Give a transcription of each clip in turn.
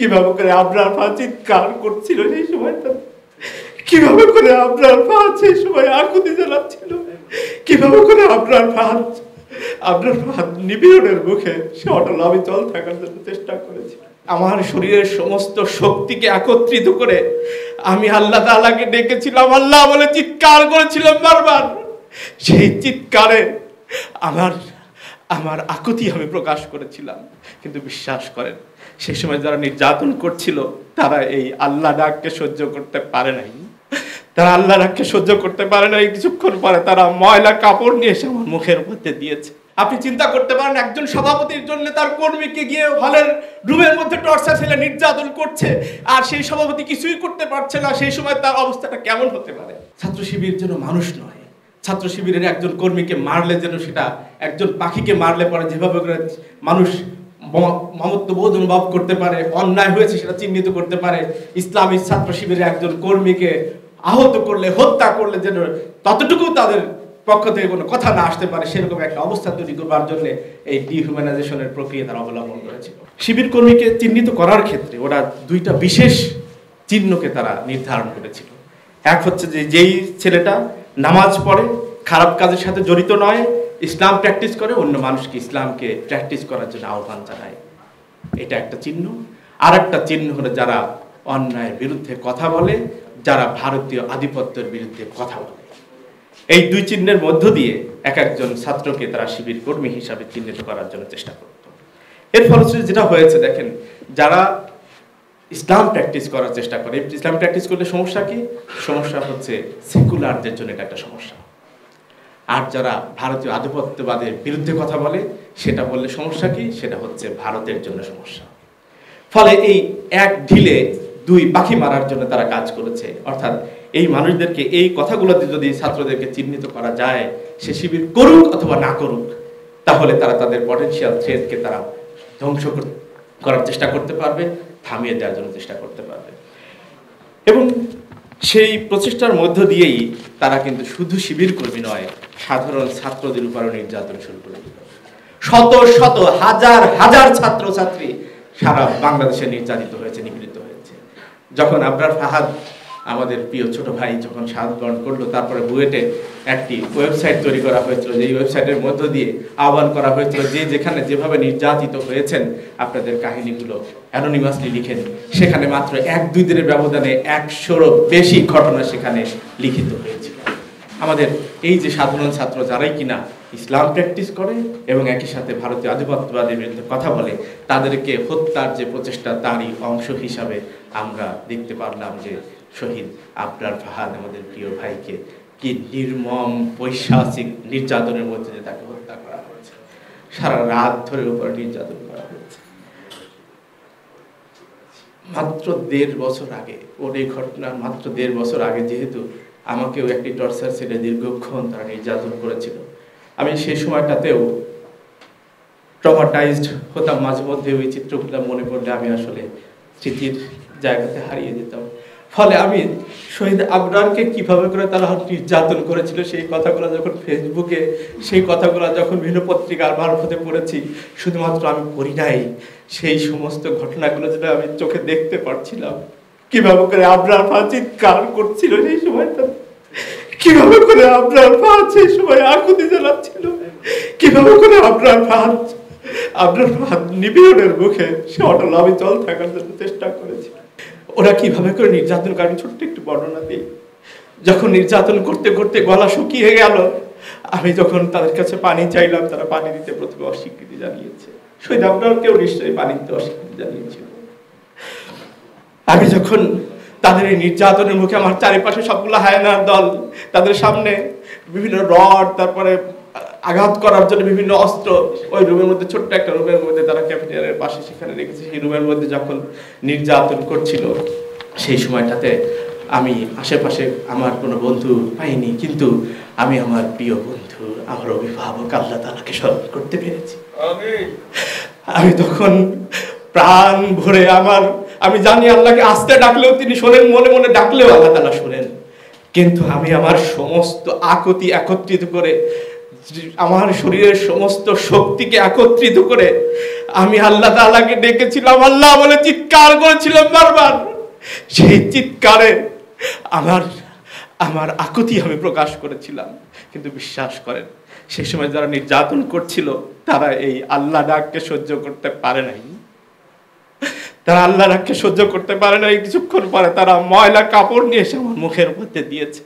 কিভাবে করে আবরার ফাহাদ চিৎকার করছিল সেই সময়, কিভাবে করে আবরার ফাহাদ সেই সময় আকুতি জ্বালাচ্ছিল, কিভাবে করে আবরার ফাহাদ নিপীড়নের মুখে সে অটল অবিচল থাকার জন্য চেষ্টা করেছিল। আমার শরীরের সমস্ত শক্তিকে একত্রিত করে আমি আল্লাহ তাআলাকে ডেকেছিলাম, আল্লাহ বলে চিৎকার করেছিলাম বারবার। সেই চিৎকারে আমার আকুতি আমি প্রকাশ করেছিলাম। কিন্তু বিশ্বাস করেন, সেই সময় যারা নির্যাতন করছিল তারা এই আল্লাহ ডাককে সহ্য করতে পারে নাই। তারা আল্লাহ ডাককে সহ্য করতে পারে নাই। কিছুক্ষণ পরে তারা ময়লা কাপড় নিয়ে এসে আমার মুখের মধ্যে দিয়েছে। আপনি চিন্তা করতে পারেন, একজন সভাপতির জন্য তার কর্মীকে গিয়ে হলের রুমের মধ্যে টর্চার ফেলে নির্যাতন করছে, আর সেই সভাপতি কিছুই করতে পারছে না। সেই সময় তার অবস্থাটা কেমন হতে পারে? ছাত্র শিবির যেন মানুষ নয়, ছাত্র শিবিরের একজন কর্মীকে মারলে যেন সেটা একজন পাখিকে মারলে পরে যেভাবে করে মানুষ মমত্ববোধ অনুভব করতে পারে, অন্যায় হয়েছে সেটা চিহ্নিত করতে পারে, ইসলামী ছাত্র শিবিরের একজন কর্মীকে আহত করলে, হত্যা করলে যেন ততটুকু তাদের পক্ষ থেকে কোনো কথা না আসতে পারে, সেরকম একটা অবস্থা তৈরি করবার জন্য এই ডিহিউম্যানাইজেশনের প্রক্রিয়া তারা অবলম্বন করেছিল। শিবির কর্মীকে চিহ্নিত করার ক্ষেত্রে ওরা দুইটা বিশেষ চিহ্নকে তারা নির্ধারণ করেছিল। এক হচ্ছে যে যেই ছেলেটা নামাজ পড়ে, খারাপ কাজের সাথে জড়িত নয়, ইসলাম প্র্যাকটিস করে, অন্য মানুষকে ইসলামকে প্র্যাকটিস করার জন্য আহ্বান জানায়, এটা একটা চিহ্ন। আর একটা চিহ্ন হলো যারা অন্যায়ের বিরুদ্ধে কথা বলে, যারা ভারতীয় আধিপত্যের বিরুদ্ধে কথা বলে। এই দুই চিহ্নের মধ্য দিয়ে এক একজন ছাত্রকে তারা শিবির কর্মী হিসাবে চিহ্নিত করার জন্য চেষ্টা করত। এর ফলশ্রুতি যেটা হয়েছে দেখেন, যারা ইসলাম প্র্যাকটিস করার চেষ্টা করে, ইসলাম প্র্যাকটিস করলে সমস্যা কি? সমস্যা হচ্ছে সেকুলারদের জন্য এটা একটা সমস্যা। আর যারা ভারতীয় আধিপত্যবাদের বিরুদ্ধে কথা বলে, সেটা বললে সমস্যা কি? সেটা হচ্ছে ভারতের জন্য সমস্যা। ফলে এই এক ঢিলে দুই পাখি মারার জন্য তারা কাজ করেছে। অর্থাৎ এই মানুষদেরকে এই কথাগুলোতে যদি ছাত্রদেরকে চিহ্নিত করা যায়, সে শিবির করুক অথবা না করুক, তাহলে তারা তাদের পটেনশিয়াল থ্রেটকে তারা ধ্বংস করার চেষ্টা করতে পারবে, থামিয়ে দেওয়ার জন্য চেষ্টা করতে পারবে। এবং সেই প্রচেষ্টার মধ্য দিয়েই তারা কিন্তু শুধু শিবির কর্মী নয়, সাধারণ ছাত্রদের উপরও নির্যাতন শুরু করে দিল। শত শত হাজার হাজার ছাত্র ছাত্রী সারা বাংলাদেশে নির্যাতিত হয়েছে, নিপীড়িত হয়েছে। যখন আবরার ফাহাদ আমাদের প্রিয় ছোট ভাই যখন শাহাদাত বরণ করলো, তারপরে বুয়েটে একটি ওয়েবসাইট তৈরি করা হয়েছিল, যেই ওয়েবসাইটের মধ্য দিয়ে আহ্বান করা হয়েছিল যে যেখানে যেভাবে নির্যাতিত হয়েছেন আপনাদের কাহিনীগুলো অ্যানোনিমাসলি লিখেন। সেখানে মাত্র 1-2 দিনের ব্যবধানে 100-এরও বেশি ঘটনা সেখানে লিখিত হয়েছিল। আমাদের এই যে সাধারণ ছাত্র যারাই কিনা ইসলাম প্র্যাকটিস করে এবং একই সাথে ভারতীয় আধিপত্যবাদের বিরুদ্ধে কথা বলে, তাদেরকে হত্যার যে প্রচেষ্টা তারই অংশ হিসাবে আমরা দেখতে পারলাম যে শহীদ আবরার ফাহাদ আমাদের প্রিয় ভাইকে কি নির্মম পৈশাচিক নির্যাতনের মধ্যে যে তাকে হত্যা করা হয়েছে, সারা রাত ধরে উপর নির্যাতন করা হয়েছে। মাত্র 1.5 বছর আগে ওর এই ঘটনার মাত্র 1.5 বছর আগে যেহেতু আমাকেও একটি টর্চার সেলে দীর্ঘক্ষণ তারা নির্যাতন করেছিল, আমি সেই সময়টাতেও ট্রমাটাইজড হতাম। মাঝে মধ্যে ওই চিত্রগুলো মনে পড়লে আমি আসলে স্মৃতির জায়গাতে হারিয়ে যেতাম। ফলে আমি শহীদ আবরারকে কিভাবে করে তারা নির্যাতন করেছিল সেই কথাগুলো যখন ফেসবুকে, সেই কথাগুলো যখন বিভিন্ন পত্রিকার মারফতে পড়েছি, শুধুমাত্র আমি পড়ি নাই, সেই সমস্ত ঘটনাগুলো যেটা আমি চোখে দেখতে পাচ্ছিলাম, কিভাবে করে আবরার ফাহাদ চিৎকার করছিল সেই সময়টা, কিভাবে করে আবরার ফাহাদ সেই সময় আকুতি জ্বালাচ্ছিল, কিভাবে করে আবরার ফাহাদ নিপীড়নের মুখে সে অটল অবিচল থাকার জন্য চেষ্টা করেছিল। ওরা কিভাবে করে নির্যাতন করে, আমি ছোট্ট একটু বর্ণনা দিই। যখন নির্যাতন করতে করতে গলা শুকিয়ে গেল, আমি যখন তাদের কাছে পানি চাইলাম, তারা পানি দিতে প্রথমে অস্বীকৃতি জানিয়েছে। শহীদ আবরারকেও নিশ্চয়ই পানি দিতে অস্বীকৃতি জানিয়েছিল। আমি যখন তাদের এই নির্যাতনের মুখে আমার চারিপাশে সবগুলো হায়নার দল, তাদের সামনে বিভিন্ন রড, তারপরে আঘাত করার জন্য বিভিন্ন অস্ত্র, ওই রুমের মধ্যে ছোট্ট একটা রুমের মধ্যে তারা ক্যাফেটেরিয়ার পাশে সেখানে রেখেছে, সেই রুমের মধ্যে যখন নির্যাতন করছিল, সেই সময়টাতে আমি আশেপাশে আমার কোনো বন্ধু পাইনি, কিন্তু আমি আমার প্রিয় বন্ধু, আমার অভিভাবক আল্লাহ তাআলাকে স্মরণ করতে পেরেছি। আমি তখন প্রাণ ভরে আমি জানি আল্লাহকে আস্তে ডাকলেও তিনি শোনেন, মনে মনে ডাকলেও আল্লাহ তাআলা শোনেন, কিন্তু আমি আমার সমস্ত আকুতি একত্রিত করে আমার শরীরের সমস্ত শক্তিকে একত্রিত করে আমি আল্লাহ তাআলাকে ডেকেছিলাম, আল্লাহ বলে চিৎকার করেছিলাম বারবার। সেই চিৎকারে আমার আকুতি আমি প্রকাশ করেছিলাম। কিন্তু বিশ্বাস করেন, সেই সময় যারা নির্যাতন করছিল তারা এই আল্লাহ ডাককে সহ্য করতে পারে নাই। তারা আল্লাহ ডাককে সহ্য করতে পারে নাই। কিছুক্ষণ পরে তারা ময়লা কাপড় নিয়ে এসে আমার মুখের মধ্যে দিয়েছে,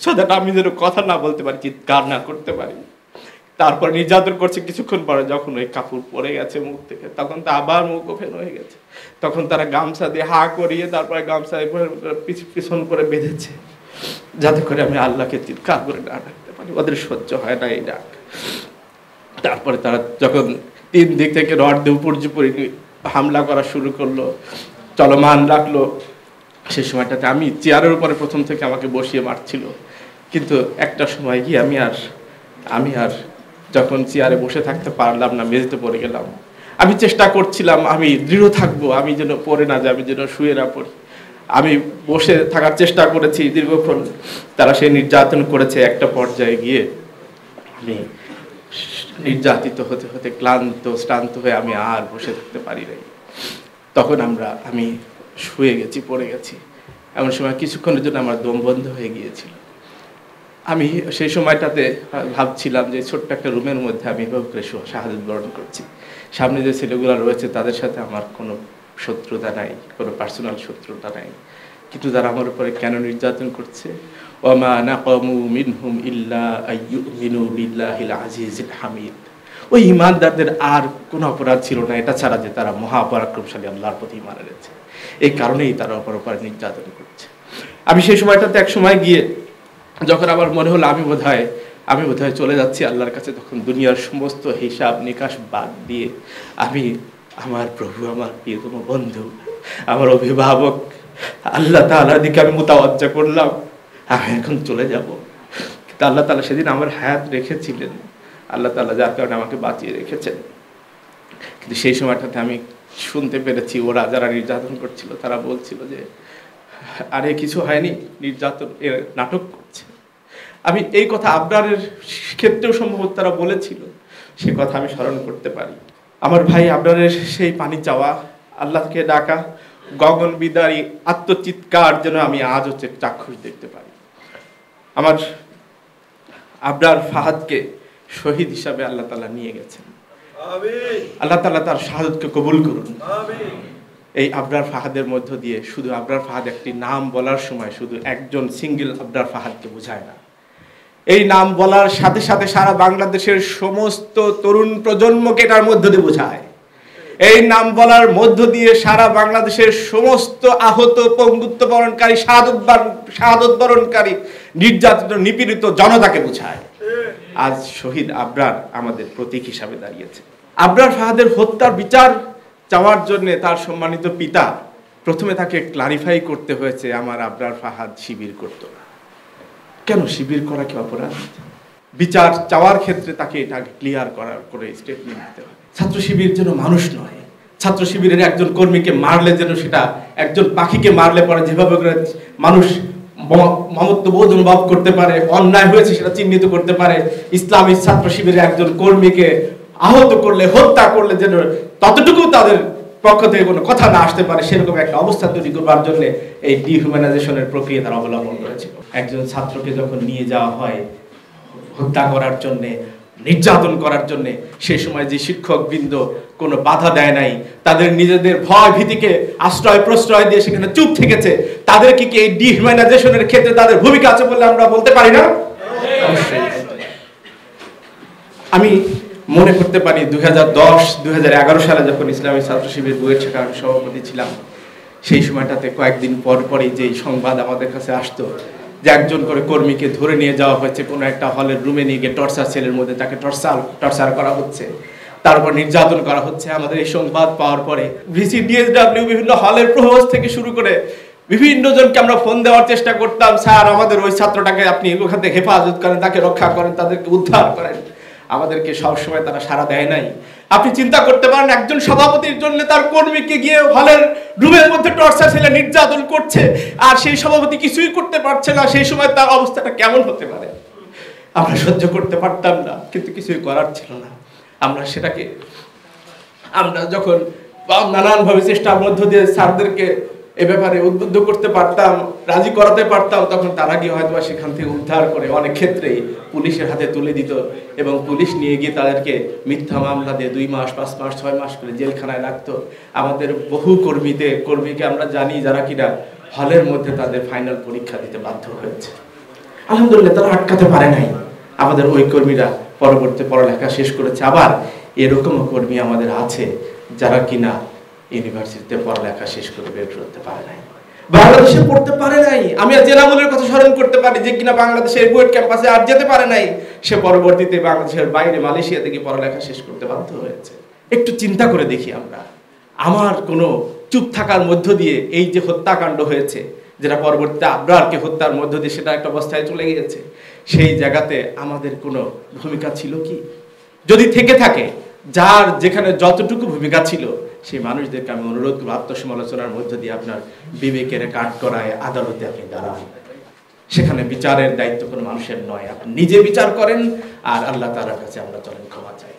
সো আমি যেন কথা না বলতে পারি, চিৎকার না করতে পারি। তারপর নির্যাতন করছে। কিছুক্ষণ পরে যখন ওই কাপড় পরে গেছে মুখ থেকে, তখন তো আবার মুখ ওপেন হয়ে গেছে। তখন তারা গামছা দিয়ে হা করিয়ে তারপরে গামছা পিছন করে বেঁধেছে, যাতে করে আমি আল্লাহকে চিৎকার করে না ডাকতে পারি। ওদের সহ্য হয় না এই ডাক। তারপরে তারা যখন 3 দিক থেকে রড দিয়ে উপর হামলা করা শুরু করলো, চলমান রাখলো, সেই সময়টাতে আমি চেয়ারের উপরে প্রথম থেকে আমাকে বসিয়ে মারছিল। কিন্তু একটা সময় গিয়ে আমি আর যখন চেয়ারে বসে থাকতে পারলাম না, মেঝেতে পড়ে গেলাম। আমি চেষ্টা করছিলাম আমি দৃঢ় থাকবো, আমি যেন পড়ে না যাই, আমি যেন শুয়ে না পড়ি। আমি বসে থাকার চেষ্টা করেছি দীর্ঘক্ষণ। তারা সেই নির্যাতন করেছে। একটা পর্যায়ে গিয়ে আমি নির্যাতিত হতে হতে শ্রান্ত হয়ে আমি আর বসে থাকতে পারি নাই। তখন আমি শুয়ে গেছি, পড়ে গেছি। এমন সময় কিছুক্ষণের জন্য আমার দম বন্ধ হয়ে গিয়েছিল। আমি সেই সময়টাতে ভাবছিলাম যে ছোট্ট একটা রুমের মধ্যে আমি এভাবে করে শাহাদাত বরণ করছি। সামনে যে ছেলেগুলো রয়েছে তাদের সাথে আমার কোনো শত্রুতা নাই, কোনো পার্সোনাল শত্রুতা নাই। কিন্তু তারা আমার উপরে কেন নির্যাতন করছে? ওয়ামা নাকামু মিনহুম ইল্লা আইয়ুমিনু বিল্লাহিল আজিজিল হামিদ। ওই ঈমানদারদের আর কোনো অপরাধ ছিল না এটা ছাড়া যে তারা মহাপরাক্রমশালী আল্লাহর প্রতি ঈমান এনেছে। এই কারণেই তারা অপর নির্যাতন করছে। আমি সেই সময়টাতে এক সময় গিয়ে যখন আমার মনে হলো আমি বোধহয় চলে যাচ্ছি আল্লাহর কাছে, তখন দুনিয়ার সমস্ত হিসাব নিকাশ বাদ দিয়ে আমি আমার প্রভু, আমার প্রিয়তম বন্ধু, আমার অভিভাবক আল্লাহ তাআলার দিকে আমি মুতাওয়াজ্জা করলাম। আমি এখন চলে যাব। কিন্তু আল্লাহ তাআলা সেদিন আমার হায়াত রেখেছিলেন, আল্লাহ তাআলা যার কারণে আমাকে বাঁচিয়ে রেখেছেন। কিন্তু সেই সময়টাতে আমি শুনতে পেরেছি ওরা যারা নির্যাতন করছিল তারা বলছিল যে আরে কিছু হয়নি, নির্যাতন এর নাটক করছে। আমি এই কথা আবরারের ক্ষেত্রেও সম্ভবত তারা বলেছিল, সে কথা আমি স্মরণ করতে পারি। আমার ভাই আবরারের সেই পানি চাওয়া, আল্লাহকে ডাকা, গগন বিদারী আত্মচিৎকার যেন আমি আজ চাক্ষুষ দেখতে পারি। আমার আবরার ফাহাদকে শহীদ হিসাবে আল্লাহ তাআলা নিয়ে গেছেন। আল্লাহ তাআলা তার শাহাদাতকে কবুল করুন। এই আবরার ফাহাদের মধ্য দিয়ে শুধু আবরার ফাহাদ একটি নাম বলার সময় শুধু একজন সিঙ্গেল আবরার ফাহাদকে বোঝায় না। এই নাম বলার সাথে সাথে সারা বাংলাদেশের সমস্ত তরুণ প্রজন্মকে এটার মধ্য দিয়ে বোঝায়। এই নাম বলার মধ্য দিয়ে সারা বাংলাদেশের সমস্ত আহত, পঙ্গুত্ব বরণকারী, শাহাদত বরণকারী, নির্যাতিত, নিপীড়িত জনতাকে বোঝায়। আজ শহীদ আবরার আমাদের প্রতীক হিসাবে দাঁড়িয়েছে। আবরার ফাহাদের হত্যার বিচার চাওয়ার জন্য তার সম্মানিত পিতা প্রথমে তাকে ক্লারিফাই করতে হয়েছে আমার আবরার ফাহাদ শিবির করত না। কেন শিবির করা কি অপরাধ? বিচার চাওয়ার ক্ষেত্রে তাকে এটা ক্লিয়ার করে স্টেটমেন্ট দিতে হবে। ছাত্র শিবির যেন মানুষ নয়। ছাত্র শিবিরের একজন কর্মীকে মারলে যেন সেটা একজন পাখিকে মারলে পরে যেভাবে করে মানুষ মমত্ববোধ অনুভব করতে পারে, অন্যায় হয়েছে সেটা চিহ্নিত করতে পারে, ইসলামী ছাত্র শিবিরের একজন কর্মীকে আহত করলে, হত্যা করলে যেন ততটুকু তাদের পক্ষ থেকে কোনো কথা না আসতে পারে, সেরকম একটা অবস্থা তৈরি করবার জন্য এই ডিহিউম্যানাইজেশনের প্রক্রিয়া তারা অবলম্বন করেছিল। একজন ছাত্রকে যখন নিয়ে যাওয়া হয় হত্যা করার জন্যে, নির্যাতন করার জন্যে, সেই সময় যে শিক্ষকবৃন্দ কোনো বাধা দেয় নাই, তাদের নিজেদের ভয় ভীতিকে আশ্রয় প্রশ্রয় দিয়ে সেখানে চুপ থেকেছে, তাদেরকে কি এই ডিহিউম্যানাইজেশনের ক্ষেত্রে তাদের ভূমিকা আছে বলে আমরা বলতে পারি না? অবশ্যই। আমি মনে করতে পারি 2010-2011 সালে যখন ইসলামী ছাত্র শিবির বুয়েট শাখার সভাপতি ছিলাম, সেই সময়টাতে কয়েকদিন পরই যে সংবাদ আমাদের কাছে আসতো যে একজন করে কর্মীকে ধরে নিয়ে যাওয়া হয়েছে কোনো একটা হলের রুমে নিয়ে গিয়ে টর্চার সেলের মধ্যে তাকে টর্চার করা হচ্ছে, তারপর নির্যাতন করা হচ্ছে। আমাদের এই সংবাদ পাওয়ার পরে ভিসি, ডিএসডব্লিউ, বিভিন্ন হলের প্রহোস থেকে শুরু করে বিভিন্ন জনকে আমরা ফোন দেওয়ার চেষ্টা করতাম, স্যার আমাদের ওই ছাত্রটাকে আপনি ওখান থেকে হেফাজত করেন, তাকে রক্ষা করেন, তাদেরকে উদ্ধার করেন। আমাদেরকে সবসময় তারা সাড়া দেয় নাই। আপনি চিন্তা করতে পারেন একজন সভাপতির জন্য তার কর্মীকে গিয়ে হলের রুমের মধ্যে টর্চার ছেলে নির্যাতন করছে আর সেই সভাপতি কিছুই করতে পারছে না, সেই সময় তার অবস্থাটা কেমন হতে পারে? আমরা সহ্য করতে পারতাম না, কিন্তু কিছুই করার ছিল না। আমরা যখন নানানভাবে চেষ্টার মধ্য দিয়ে স্যারদেরকে এ ব্যাপারে উদ্বুদ্ধ করতে পারতাম, রাজি করাতে পারতাম, তখন তারা গিয়ে হয়তো সেখান থেকে উদ্ধার করে অনেক ক্ষেত্রেই পুলিশের হাতে তুলে দিত এবং পুলিশ নিয়ে গিয়ে তাদেরকে মিথ্যা মামলা দিয়ে 2 মাস 5 মাস 6 মাস করে জেলখানায় রাখতো। আমাদের বহু কর্মীকে আমরা জানি যারা কিনা হলের মধ্যে তাদের ফাইনাল পরীক্ষা দিতে বাধ্য হয়েছে। আলহামদুলিল্লাহ তারা আটকাতে পারে নাই। আমাদের ওই কর্মীরা পরবর্তী পড়ালেখা শেষ করেছে। আবার এরকমও কর্মী আমাদের আছে যারা কিনা ইউনিভার্সিটিতে পড়ালেখা শেষ করে বের করতে পারে নাই, বাংলাদেশে পড়তে পারে নাই। আমি আর জেনামুলের কথা স্মরণ করতে পারি যে কিনা বাংলাদেশের বুয়েট ক্যাম্পাসে আর যেতে পারে নাই, সে পরবর্তীতে বাংলাদেশের বাইরে মালয়েশিয়াতে গিয়ে পড়ালেখা শেষ করতে বাধ্য হয়েছে। একটু চিন্তা করে দেখি আমরা, আমার কোনো চুপ থাকার মধ্য দিয়ে এই যে হত্যাকাণ্ড হয়েছে, যেটা পরবর্তীতে আবরারকে হত্যার মধ্য দিয়ে সেটা একটা অবস্থায় চলে গিয়েছে, সেই জায়গাতে আমাদের কোনো ভূমিকা ছিল কি? যদি থেকে থাকে, যার যেখানে যতটুকু ভূমিকা ছিল, সেই মানুষদেরকে আমি অনুরোধ করব আত্মসমালোচনার মধ্য দিয়ে আপনার বিবেকের কাঠ করায় আদালতে আপনি দাঁড়ান। সেখানে বিচারের দায়িত্ব কোনো মানুষের নয়, আপনি নিজে বিচার করেন আর আল্লাহ তাআলার কাছে আমরা চলেন ক্ষমা চাই।